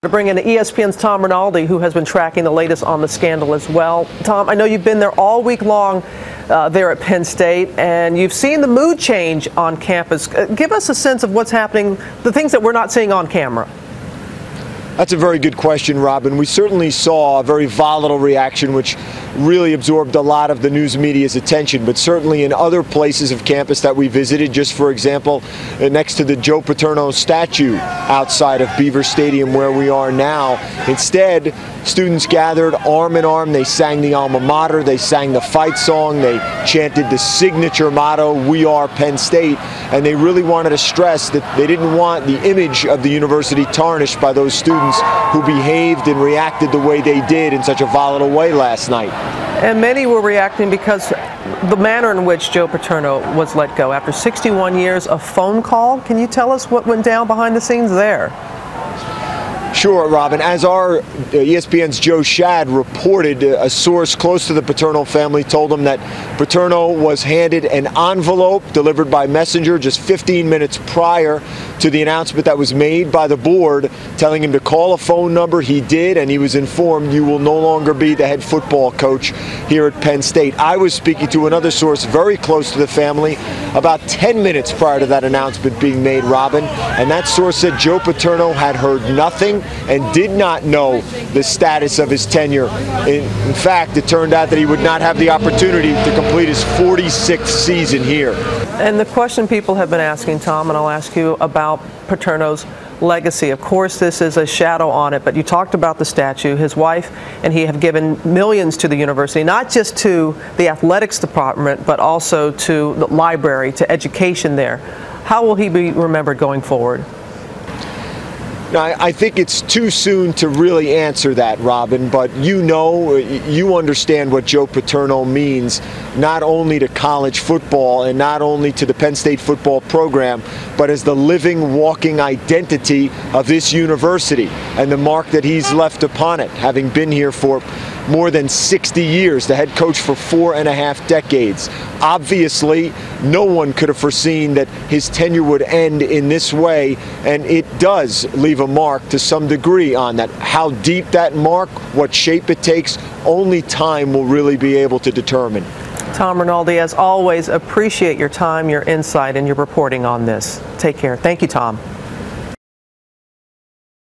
To bring in ESPN's Tom Rinaldi, who has been tracking the latest on the scandal as well. Tom, I know you've been there all week long there at Penn State, and you've seen the mood change on campus. Give us a sense of what's happening, the things that we're not seeing on camera. That's a very good question, Robin. We certainly saw a very volatile reaction, which really absorbed a lot of the news media's attention, but certainly in other places of campus that we visited, just for example, next to the Joe Paterno statue outside of Beaver Stadium where we are now, instead, students gathered arm in arm. They sang the alma mater, they sang the fight song, they chanted the signature motto, "We are Penn State," and they really wanted to stress that they didn't want the image of the university tarnished by those students who behaved and reacted the way they did in such a volatile way last night. And many were reacting because the manner in which Joe Paterno was let go after 61 years of phone call. Can you tell us what went down behind the scenes there? Sure, Robin. As our ESPN's Joe Shad reported, a source close to the Paterno family told him that Paterno was handed an envelope delivered by messenger just 15 minutes prior to the announcement that was made by the board, telling him to call a phone number. He did, and he was informed, "You will no longer be the head football coach here at Penn State." I was speaking to another source very close to the family about 10 minutes prior to that announcement being made, Robin, and that source said Joe Paterno had heard nothing and did not know the status of his tenure. In fact, it turned out that he would not have the opportunity to complete his 46th season here. And the question people have been asking, Tom, and I'll ask you about Paterno's legacy. Of course, this is a shadow on it, but you talked about the statue. His wife and he have given millions to the university, not just to the athletics department, but also to the library, to education there. How will he be remembered going forward? Now, I think it's too soon to really answer that, Robin, but you understand what Joe Paterno means, not only to college football and not only to the Penn State football program, but as the living, walking identity of this university and the mark that he's left upon it, having been here for more than 60 years, the head coach for 4.5 decades. Obviously, no one could have foreseen that his tenure would end in this way, and it does leave a mark to some degree on that. How deep that mark, what shape it takes, only time will really be able to determine. Tom Rinaldi, as always, appreciate your time, your insight, and your reporting on this. Take care. Thank you, Tom.